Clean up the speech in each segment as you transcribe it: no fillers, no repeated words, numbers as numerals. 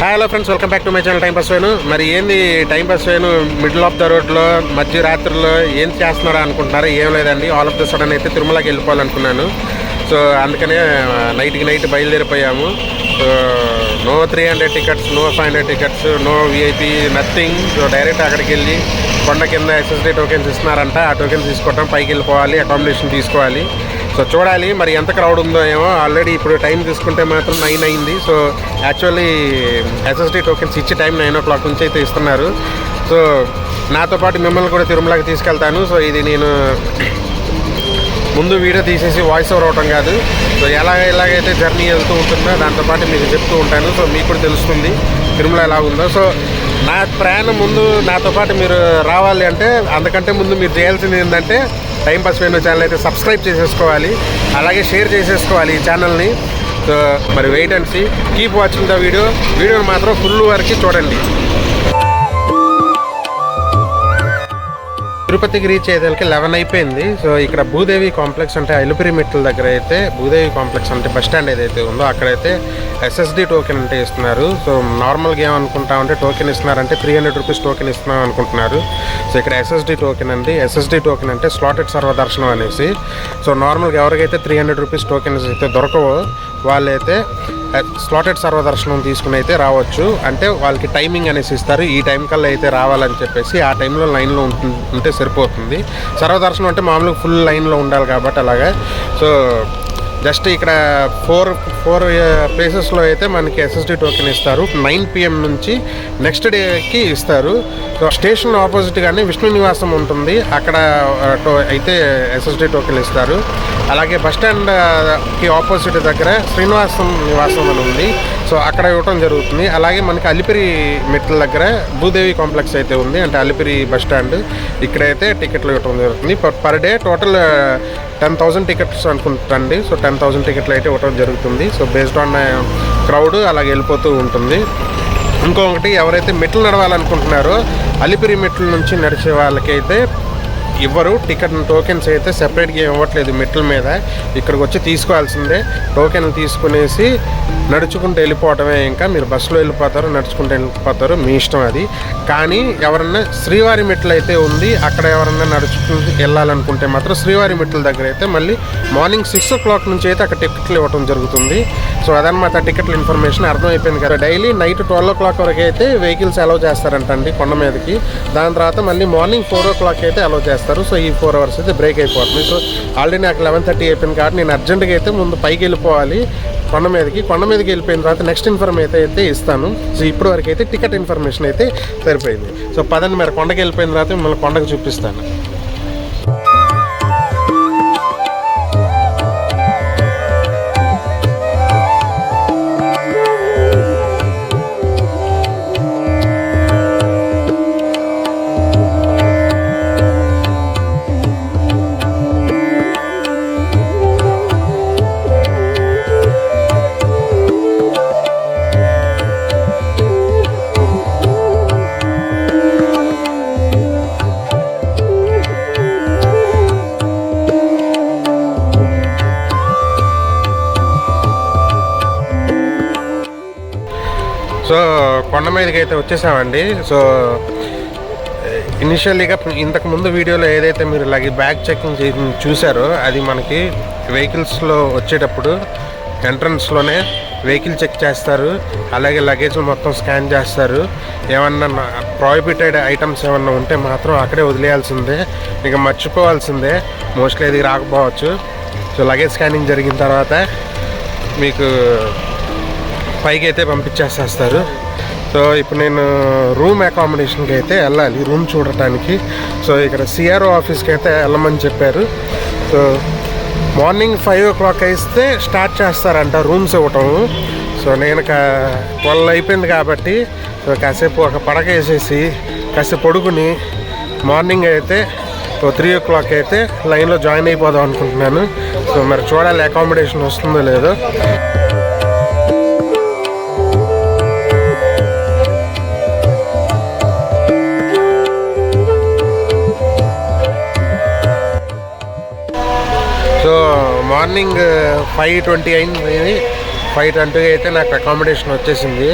Hello friends, welcome back to my channel time pass Venu. మరి ఏంది time pass Venu middle of the రోడ్లో మధ్యరాత్రిలో ఏం చేస్తున్నారా అనుకుంటున్నారా? ఏం లేదండి, ఆల్ ఆఫ్ ద సడన్ అయితే తిరుమలకి వెళ్ళిపోవాలనుకున్నాను. సో అందుకనే నైట్కి నైట్ బయలుదేరిపోయాము. So no 300 tickets, no 500 tickets, no VIP, nothing. So direct అక్కడికి వెళ్ళి కొండ కింద ఎస్ఎస్డి టోకెన్స్ ఇస్తున్నారంట. ఆ టోకెన్స్ తీసుకోవటం, పైకి వెళ్ళిపోవాలి, అకామిడేషన్ తీసుకోవాలి. సో చూడాలి మరి ఎంత క్రౌడ్ ఉందో ఏమో. ఆల్రెడీ ఇప్పుడు టైం తీసుకుంటే మాత్రం 9 అయింది. సో యాక్చువల్లీ ఎస్ఎస్డి టోకెన్స్ ఇచ్చే టైం 9 o'clock నుంచి అయితే ఇస్తున్నారు. సో నాతో పాటు మిమ్మల్ని కూడా తిరుమలకి తీసుకెళ్తాను. సో ఇది నేను ముందు వీడియో తీసేసి వాయిస్ ఓవర్ అవటం కాదు. సో ఎలాగైతే జర్నీ వెళ్తూ ఉంటుందో దాంతోపాటు మీకు చెప్తూ ఉంటాను. సో మీకు కూడా తెలుస్తుంది తిరుమల ఎలా ఉందో. సో నా ప్రయాణం ముందు నాతో పాటు మీరు రావాలి అంటే అందుకంటే ముందు మీరు చేయాల్సింది ఏంటంటే టైం పాస్ వేణు ఛానల్ అయితే సబ్స్క్రైబ్ చేసేసుకోవాలి, అలాగే షేర్ చేసేసుకోవాలి ఈ ఛానల్ని. సో మరి wait and see, keep watching the వీడియోని మాత్రం ఫుల్ వరకు చూడండి. తిరుపతికి రీచ్ అయ్యేదానికి 11 అయిపోయింది. సో ఇక్కడ భూదేవి కాంప్లెక్స్ అంటే అలిపిరి మెట్ల దగ్గర అయితే భూదేవి కాంప్లెక్స్ అంటే బస్ స్టాండ్ ఏదైతే ఉందో అక్కడైతే ఎస్ఎస్డి టోకెన్ అంటే ఇస్తున్నారు. సో నార్మల్గా ఏమనుకుంటామంటే టోకెన్ ఇస్తున్నారంటే 300 రూపీస్ టోకెన్ ఇస్తున్నాం అనుకుంటున్నారు. సో ఇక్కడ ఎస్ఎస్డి టోకెన్ అండి. ఎస్ఎస్డి టోకెన్ అంటే స్లాటెడ్ సర్వదర్శనం అనేసి. సో నార్మల్గా ఎవరికైతే 300 రూపీస్ టోకెన్స్ అయితే దొరకవో వాళ్ళైతే స్లాటెడ్ సర్వదర్శనం తీసుకుని అయితే రావచ్చు. అంటే వాళ్ళకి టైమింగ్ అనేసి ఇస్తారు, ఈ టైం కల్లా అయితే రావాలని చెప్పేసి ఆ టైంలో లైన్లో ఉంటే సరిపోతుంది. సర్వదర్శనం అంటే మామూలుగా ఫుల్ లైన్లో ఉండాలి కాబట్టి అలాగా. సో జస్ట్ ఇక్కడ ఫోర్ ప్లేసెస్లో అయితే మనకి ఎస్ఎస్డి టోకెన్ ఇస్తారు. 9 PM నుంచి నెక్స్ట్ డేకి ఇస్తారు. సో స్టేషన్ ఆపోజిట్గానే విష్ణు నివాసం ఉంటుంది, అక్కడ అయితే ఎస్ఎస్డి టోకెన్ ఇస్తారు. అలాగే బస్టాండ్కి ఆపోజిట్ దగ్గర శ్రీనివాసం నివాసం అని ఉంది. సో అక్కడ ఇవ్వటం జరుగుతుంది. అలాగే మనకి అలిపిరి మెట్ల దగ్గర భూదేవి కాంప్లెక్స్ అయితే ఉంది, అంటే అలిపిరి బస్ స్టాండ్, ఇక్కడైతే టికెట్లు ఇవ్వటం జరుగుతుంది. పర్ డే టోటల్ 10,000 టికెట్స్ అనుకుంటాండి. సో 10,000 టికెట్లు అయితే ఇవ్వటం జరుగుతుంది. సో బేస్డ్ ఆన్ క్రౌడ్ అలాగే వెళ్ళిపోతూ ఉంటుంది. ఇంకొకటి, ఎవరైతే మెట్లు నడవాలనుకుంటున్నారో అలిపిరి మెట్ల నుంచి నడిచే వాళ్ళకైతే ఇవ్వరు టోకెన్స్ అయితే సెపరేట్గా ఇవ్వట్లేదు. మెట్ల మీద ఇక్కడికి వచ్చి తీసుకోవాల్సిందే. టోకెన్ తీసుకునేసి నడుచుకుంటూ వెళ్ళిపోవటమే. ఇంకా మీరు బస్సులో వెళ్ళిపోతారు, నడుచుకుంటూ వెళ్ళిపోతారు, మీ ఇష్టం అది. కానీ ఎవరన్నా శ్రీవారి మెట్లు అయితే ఉంది, అక్కడ ఎవరన్నా నడుచుకుంటూ వెళ్ళాలనుకుంటే మాత్రం శ్రీవారి మెట్ల దగ్గర అయితే మళ్ళీ మార్నింగ్ 6 o'clock నుంచి అయితే అక్కడ టికెట్లు ఇవ్వటం జరుగుతుంది. సో అదనమాట టికెట్ల ఇన్ఫర్మేషన్ అర్థమైపోయింది కదా. డైలీ నైట్ 12 o'clock వరకు అయితే వెహికల్స్ అలౌ చేస్తారంటండి కొండ మీదకి. దాని తర్వాత మళ్ళీ మార్నింగ్ 4 o'clock అయితే అలౌ చేస్తారు. సో ఈ 4 hours అయితే బ్రేక్ అయిపోతుంది. సో ఆల్రెడీ నాకు 11:30 అయిపోయింది కాబట్టి నేను అర్జెంట్గా అయితే ముందు పైకి వెళ్ళిపోవాలి కొండ మీదకి వెళ్ళిపోయిన తర్వాత నెక్స్ట్ ఇన్ఫర్మేషన్ అయితే ఇస్తాను. సో ఇప్పటి వరకు అయితే టికెట్ ఇన్ఫర్మేషన్ అయితే సరిపోయింది. సో పదండి మరి కొండకి వెళ్ళిపోయిన తర్వాత మిమ్మల్ని కొండకు చూపిస్తాను. సో కొండ మీదకి అయితే వచ్చేసామండి. సో ఇనిషియల్లీగా ఇంతకుముందు వీడియోలో ఏదైతే మీరు బ్యాగ్ చెకింగ్ చూసారో అది మనకి వెహికల్స్లో వచ్చేటప్పుడు ఎంట్రన్స్లోనే వెహికల్ చెక్ చేస్తారు. అలాగే లగేజ్ మొత్తం స్కాన్ చేస్తారు. ఏమన్నా ప్రాహిబిటెడ్ ఐటమ్స్ ఏమన్నా ఉంటే మాత్రం అక్కడే వదిలేయాల్సిందే, ఇక మర్చిపోవాల్సిందే. మోస్ట్లీ అది రాకపోవచ్చు. సో లగేజ్ స్కానింగ్ జరిగిన తర్వాత మీకు పైకి అయితే పంపించేస్తారు. సో ఇప్పుడు నేను రూమ్ అకామిడేషన్కి అయితే వెళ్ళాలి, రూమ్ చూడటానికి. సో ఇక్కడ సిఆర్ఓ ఆఫీస్కి అయితే వెళ్ళమని చెప్పారు. సో మార్నింగ్ 5 o'clock అయితే స్టార్ట్ చేస్తారంట రూమ్స్ ఇవ్వటం. సో నేను 12 అయిపోయింది కాబట్టి సో కాసేపు ఒక పడక వేసేసి కాసేపు పడుకుని మార్నింగ్ అయితే 3 o'clock అయితే లైన్లో జాయిన్ అయిపోదాం అనుకుంటున్నాను. సో మరి చూడాలి అకామిడేషన్ వస్తుందో లేదో. సో మార్నింగ్ 5:20 అయింది. 5:20 అయితే నాకు అకామిడేషన్ వచ్చేసింది.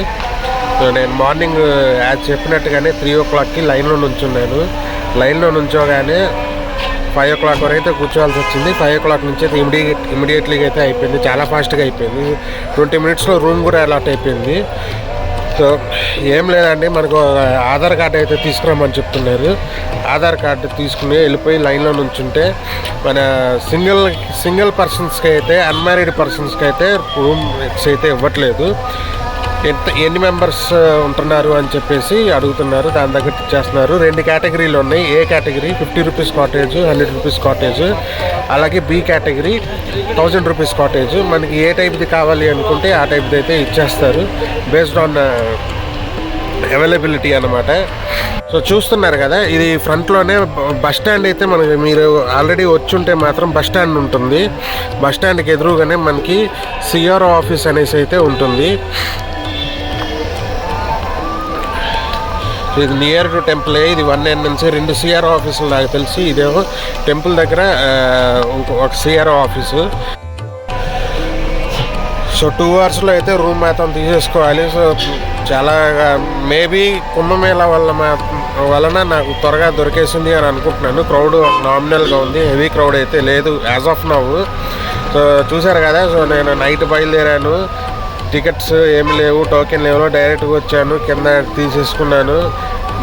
సో నేను మార్నింగ్ యాజ్ చెప్పినట్టుగానే 3 o'clockకి లైన్లో నుంచున్నాను. లైన్లో నుంచోగానే 5 o'clock వరకు అయితే కూర్చోవాల్సి వచ్చింది. 5 o'clock నుంచి అయితే ఇమీడియట్లీగా అయితే అయిపోయింది. చాలా ఫాస్ట్గా అయిపోయింది. 20 minutesలో రూమ్ కూడా అలాట్ అయిపోయింది. సో ఏం లేదండి, మనకు ఆధార్ కార్డు అయితే తీసుకురామని చెప్తున్నారు. ఆధార్ కార్డు తీసుకుని వెళ్ళిపోయి లైన్లో నుంచుంటే మన సింగిల్ పర్సన్స్కి అయితే, అన్మ్యారీడ్ పర్సన్స్కి అయితే రూమ్స్ అయితే ఇవ్వట్లేదు. ఎన్ని మెంబర్స్ ఉంటున్నారు అని చెప్పేసి అడుగుతున్నారు. దాని దగ్గర చేస్తున్నారు. 2 కేటగిరీలు ఉన్నాయి. A category 50 rupees cottage, 100 rupees cottage. అలాగే బి కేటగిరీ 1000 rupees కాటేజ్. మనకి ఏ టైప్ది కావాలి అనుకుంటే ఆ టైప్ది అయితే ఇచ్చేస్తారు, బేస్డ్ ఆన్ అవైలబిలిటీ అన్నమాట. సో చూస్తున్నారు కదా, ఇది ఫ్రంట్లోనే బస్ స్టాండ్ అయితే మనకి, మీరు ఆల్రెడీ వచ్చుంటే మాత్రం బస్ స్టాండ్ ఉంటుంది. బస్ స్టాండ్కి ఎదురుగానే మనకి సిఆర్ఓ ఆఫీస్ అనేసి అయితే ఉంటుంది. ఇది నియర్ టు టెంపుల్. ఇది 1 నుంచి 2 సిఆర్ఓ ఆఫీసులు నాకు తెలిసి. ఇదేమో టెంపుల్ దగ్గర ఒక సిఆర్ఓ ఆఫీసు. సో 2 hours అయితే రూమ్ మాత్రం తీసేసుకోవాలి. సో చాలా మేబీ కుంభమేళ వలన నాకు త్వరగా దొరికేసింది అని అనుకుంటున్నాను. క్రౌడ్ నామినల్గా ఉంది, హెవీ క్రౌడ్ అయితే లేదు యాజ్ ఆఫ్ నౌ. సో చూసారు కదా, సో నేను నైట్ బయలుదేరాను. టికెట్స్ ఏమి లేవు, టోకెన్ లేవు, డైరెక్ట్గా వచ్చాను, కింద తీసేసుకున్నాను.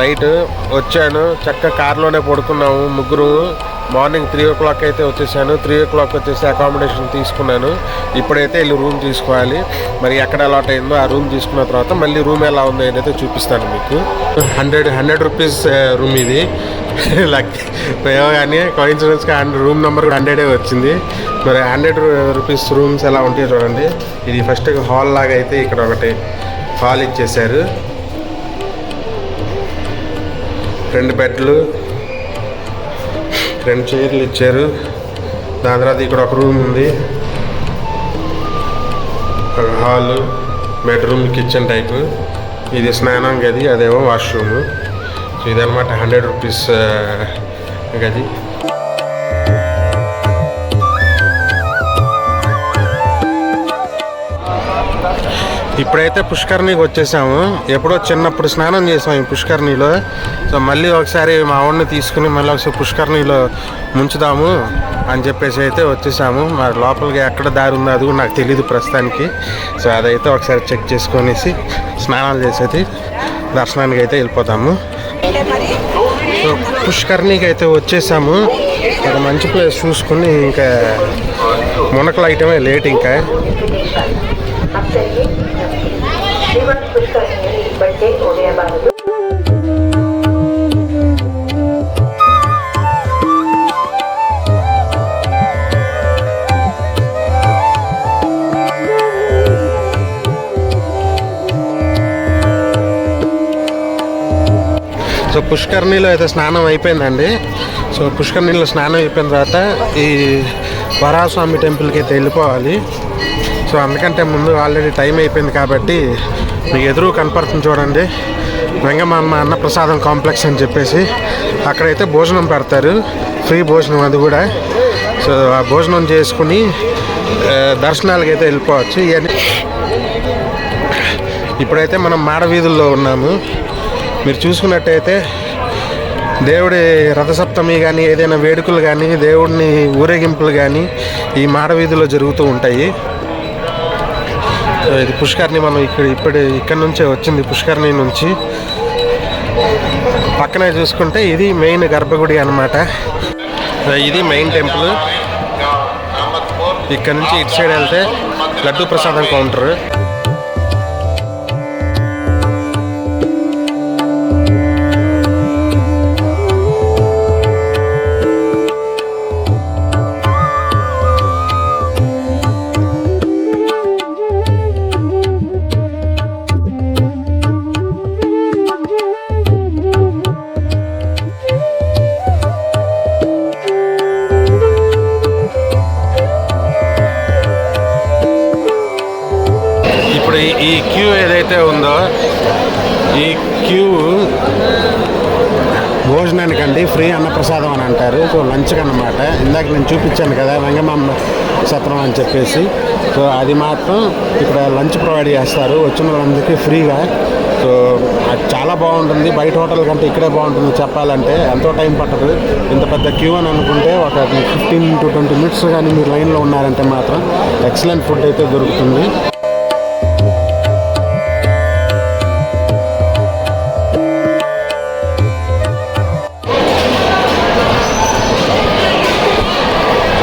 నైట్ వచ్చాను, చక్కగా కార్లోనే పడుకున్నాము ముగ్గురు. మార్నింగ్ 3 o'clock అయితే వచ్చేసాను. 3 o'clock వచ్చేసి అకామిడేషన్ తీసుకున్నాను. ఇప్పుడైతే వెళ్ళి రూమ్ తీసుకోవాలి. మరి ఎక్కడ అలాట్ అయిందో ఆ రూమ్ తీసుకున్న తర్వాత మళ్ళీ రూమ్ ఎలా ఉందో అయితే చూపిస్తాను మీకు. 100 rupees రూమ్ ఇది. లక్ కానీ కోయిన్సిడెన్స్గా రూమ్ నెంబర్ 100 వచ్చింది. మరి 100 rupees రూమ్స్ ఎలా ఉంటాయో చూడండి. ఇది ఫస్ట్ హాల్ లాగా అయితే ఇక్కడ ఒకటి హాల్ ఇచ్చేసారు. 2 బెడ్లు, 2 చైర్లు ఇచ్చారు. దాని తర్వాత ఇక్కడ ఒక రూమ్ ఉంది, ఒక హాలు, బెడ్రూమ్, కిచెన్ టైపు. ఇది స్నానం గది, అదేమో వాష్రూము. సో ఇదనమాట 100 rupees గది. ఇప్పుడైతే పుష్కర్ణికి వచ్చేసాము. ఎప్పుడో చిన్నప్పుడు స్నానం చేసాము ఈ పుష్కర్ణిలో. సో మళ్ళీ ఒకసారి మా వాడిని తీసుకుని మళ్ళీ ఒకసారి పుష్కర్ణిలో ముంచుదాము అని చెప్పేసి అయితే వచ్చేసాము. మరి లోపలికి ఎక్కడ దారి ఉందో అది కూడా నాకు తెలియదు ప్రస్తుతానికి. సో అదైతే ఒకసారి చెక్ చేసుకొనేసి స్నానాలు చేసేది దర్శనానికి అయితే వెళ్ళిపోతాము. సో పుష్కర్ణికి అయితే వచ్చేసాము. ఒక మంచి ప్లేస్ చూసుకుని ఇంకా మునకలు ఐటమే లేట్. ఇంకా సో పుష్కర్ణిలో అయితే స్నానం అయిపోయిందండి. సో పుష్కర్ణిలో స్నానం అయిపోయిన తర్వాత ఈ వరాహస్వామి టెంపుల్కి అయితే వెళ్ళిపోవాలి. సో అందుకంటే ముందు ఆల్రెడీ టైం అయిపోయింది కాబట్టి మీకు ఎదురు కనపడుతుంది చూడండి, వెంగమాంబ అన్నప్రసాదం కాంప్లెక్స్ అని చెప్పేసి. అక్కడైతే భోజనం పెడతారు, ఫ్రీ భోజనం అది కూడా. సో ఆ భోజనం చేసుకుని దర్శనాలకి అయితే వెళ్ళిపోవచ్చు. ఇవన్నీ ఇప్పుడైతే మనం మాడవీధుల్లో ఉన్నాము. మీరు చూసుకున్నట్టయితే దేవుడి రథసప్తమి కానీ, ఏదైనా వేడుకలు కానీ, దేవుడిని ఊరేగింపులు కానీ ఈ మాడవీధిలో జరుగుతూ ఉంటాయి. ఇది పుష్కర్ణి. మనం ఇక్కడ నుంచే వచ్చింది, పుష్కర్ణి నుంచి. పక్కనే చూసుకుంటే ఇది మెయిన్ గర్భగుడి అన్నమాట. ఇది మెయిన్ టెంపుల్. ఇక్కడ నుంచి ఇటు సైడ్ వెళ్తే లడ్డూ ప్రసాదం కౌంటర్. ఈ క్యూ ఏదైతే ఉందో, ఈ క్యూ భోజనానికండి, ఫ్రీ అన్నప్రసాదం అని అంటారు. సో లంచ్కి అన్నమాట. ఇందాక నేను చూపించాను కదా వెంగమాంబ సత్రం అని చెప్పేసి. సో అది మాత్రం ఇక్కడ లంచ్ ప్రొవైడ్ చేస్తారు వచ్చిన వాళ్ళందరికీ ఫ్రీగా. సో అది చాలా బాగుంటుంది. బయట హోటల్ కంటే ఇక్కడే బాగుంటుంది చెప్పాలంటే. ఎంతో టైం పట్టదు. ఇంత పెద్ద క్యూ అని అనుకుంటే ఒక 15 to 20 minutes కానీ మీరు లైన్లో ఉన్నారంటే మాత్రం ఎక్సలెంట్ ఫుడ్ అయితే దొరుకుతుంది.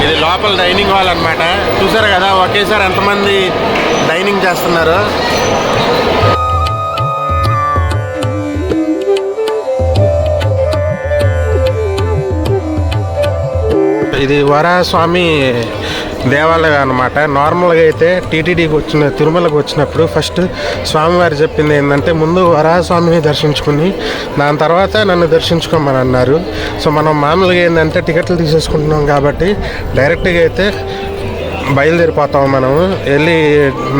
ఇది లోపల డైనింగ్ హాల్ అనమాట. చూసారు కదా ఒకేసారి ఎంతమంది డైనింగ్ చేస్తున్నారు. ఇది వరాహస్వామి దేవాలయం అనమాట. నార్మల్గా అయితే టీటీడీకి తిరుమలకు వచ్చినప్పుడు ఫస్ట్ స్వామివారు చెప్పింది ఏంటంటే ముందు వరాహస్వామిని దర్శించుకుని దాని తర్వాత నన్ను దర్శించుకోమని అన్నారు. సో మనం మామూలుగా ఏంటంటే టికెట్లు తీసేసుకుంటున్నాం కాబట్టి డైరెక్ట్గా అయితే బయలుదేరిపోతాము. మనము వెళ్ళి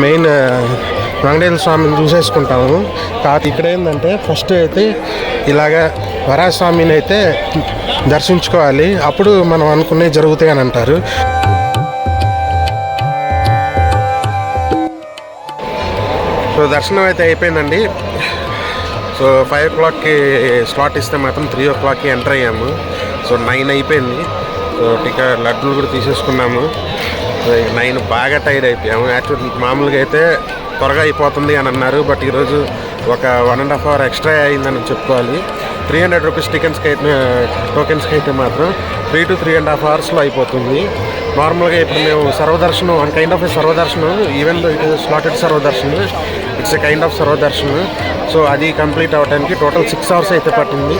మెయిన్ వెంకటేశ్వర స్వామిని చూసేసుకుంటాము. కాకపోతే ఇక్కడ ఏంటంటే ఫస్ట్ అయితే ఇలాగా వరాహస్వామిని అయితే దర్శించుకోవాలి. అప్పుడు మనం అనుకునేవి జరుగుతాయి అని అంటారు. సో దర్శనం అయితే అయిపోయిందండి. సో 5 o'clockకి స్లాట్ ఇస్తే మాత్రం 3 o'clockకి ఎంటర్ అయ్యాము. సో 9 అయిపోయింది. సో లడ్డూలు కూడా తీసేసుకున్నాము. సో 9 బాగా టైర్డ్ అయిపోయాము. యాక్చువల్లీ మామూలుగా అయితే త్వరగా అయిపోతుంది అని అన్నారు. బట్ ఈరోజు ఒక 1.5 hour ఎక్స్ట్రా అయిందని చెప్పుకోవాలి. 300 rupees టోకెన్స్కి అయితే మాత్రం 3 to 3.5 hours అయిపోతుంది. నార్మల్గా ఇప్పుడు మేము సర్వదర్శనం వన్ కైండ్ ఆఫ్ సర్వదర్శనం, even though it is slotted సర్వదర్శనం, ఇట్స్ ఎ కైండ్ ఆఫ్ సర్వదర్శనం. సో అది కంప్లీట్ అవ్వడానికి టోటల్ 6 hours అయితే పట్టింది.